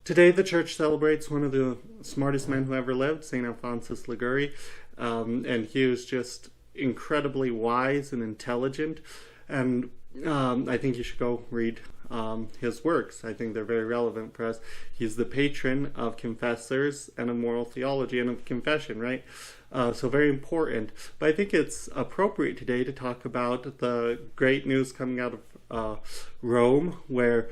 Today, the church celebrates one of the smartest men who ever lived, St. Alphonsus Liguori, and he was just incredibly wise and intelligent. And I think you should go read his works. I think they're very relevant for us. He's the patron of confessors and of moral theology and of confession, right? So very important. But I think it's appropriate today to talk about the great news coming out of Rome, where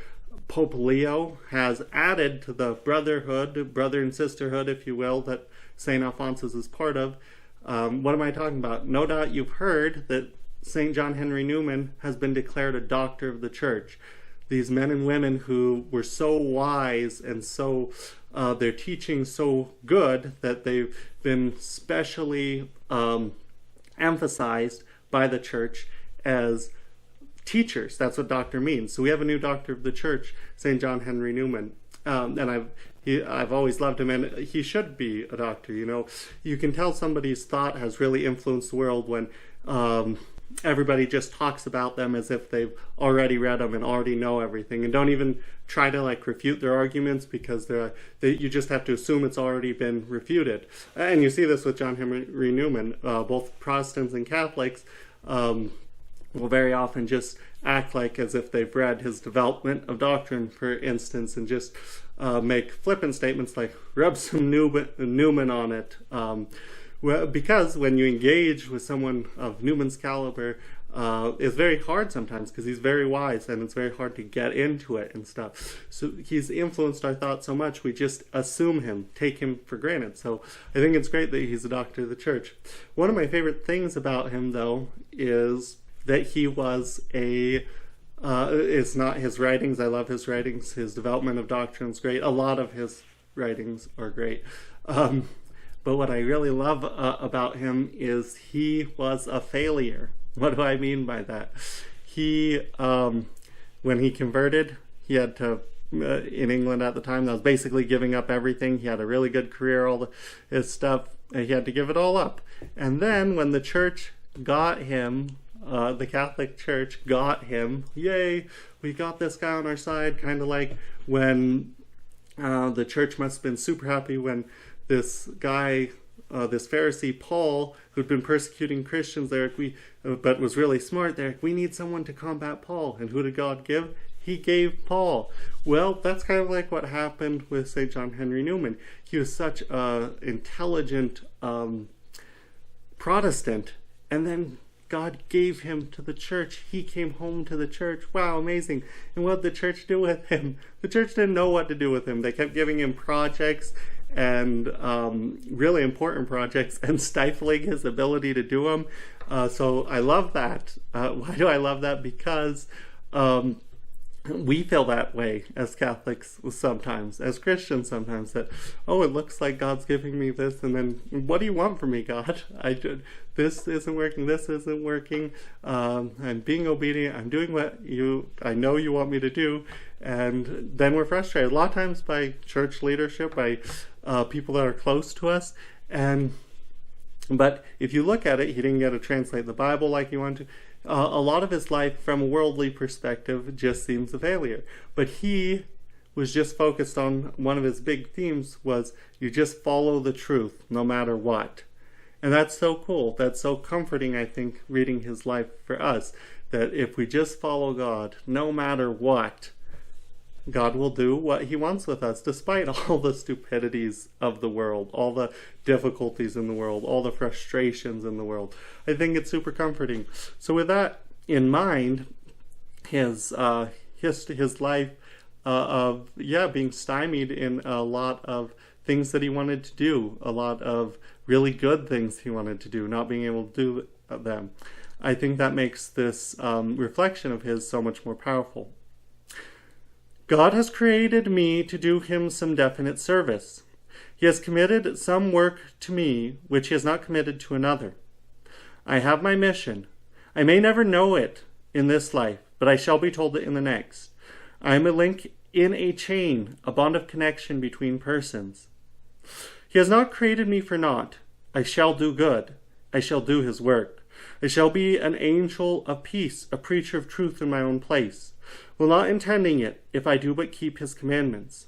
Pope Leo has added to the brother and sisterhood, if you will, that St. Alphonsus is part of. What am I talking about? No doubt you've heard that St. John Henry Newman has been declared a doctor of the church. These men and women who were so wise and so their teaching so good that they've been specially emphasized by the church as teachers. That's what doctor means. So we have a new doctor of the church, St. John Henry Newman. And I've always loved him, and he should be a doctor. You know, you can tell somebody's thought has really influenced the world when everybody just talks about them as if they've already read them and already know everything, and don't even try to refute their arguments, because you just have to assume it's already been refuted. And you see this with John Henry Newman. Both Protestants and Catholics will very often just act as if they've read his development of doctrine, for instance, and just make flippant statements like, rub some Newman on it. Because when you engage with someone of Newman's caliber, it's very hard sometimes, because he's very wise and it's very hard to get into it and stuff. So he's influenced our thoughts so much, we just assume him, take him for granted. So I think it's great that he's a doctor of the church. One of my favorite things about him, though, is that he was it's not his writings. I love his writings. His development of doctrine is great. A lot of his writings are great. But what I really love about him is he was a failure. What do I mean by that? He, when he converted, he had to, in England at the time, that was basically giving up everything. He had a really good career, all his stuff. He had to give it all up. And then when the church got him, the Catholic Church got him, yay, we got this guy on our side, kind of like when the church must have been super happy when this guy, this Pharisee Paul, who'd been persecuting Christians, but was really smart, we need someone to combat Paul. And who did God give? He gave Paul. Well, that's kind of like what happened with St. John Henry Newman. He was such an intelligent Protestant, and then God gave him to the church. He came home to the church. Wow, amazing. And what did the church do with him? The church didn't know what to do with him. They kept giving him projects, and really important projects, and stifling his ability to do them. So I love that. Why do I love that? Because we feel that way as Catholics sometimes, as Christians sometimes, that, oh, it looks like God's giving me this, and then, what do you want from me, God? This isn't working, this isn't working, I'm being obedient, I'm doing what I know you want me to do, and then we're frustrated, a lot of times by church leadership, by people that are close to us, but if you look at it, he didn't get to translate the Bible like he wanted to. A lot of his life, from a worldly perspective, just seems a failure. But he was just focused on one of his big themes was, you just follow the truth no matter what. And that's so cool. That's so comforting, I think, reading his life for us, that if we just follow God no matter what, God will do what he wants with us, despite all the stupidities of the world, all the difficulties in the world, all the frustrations in the world. I think it's super comforting. So with that in mind, his life of being stymied in a lot of things that he wanted to do, a lot of really good things he wanted to do, not being able to do them. I think that makes this reflection of his so much more powerful. God has created me to do him some definite service. He has committed some work to me which he has not committed to another. I have my mission. I may never know it in this life, but I shall be told it in the next. I am a link in a chain, a bond of connection between persons. He has not created me for naught. I shall do good. I shall do his work. I shall be an angel of peace, a preacher of truth in my own place, while not intending it, if I do but keep his commandments.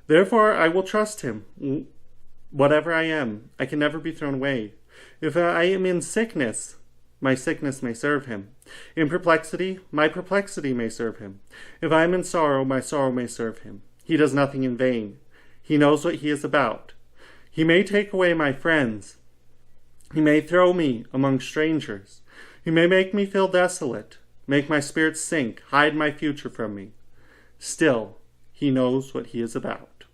Therefore I will trust him. Whatever I am, I can never be thrown away. If I am in sickness, my sickness may serve him. In perplexity, my perplexity may serve him. If I am in sorrow, my sorrow may serve him. He does nothing in vain. He knows what he is about. He may take away my friends. He may throw me among strangers. He may make me feel desolate, make my spirit sink, hide my future from me. Still, he knows what he is about.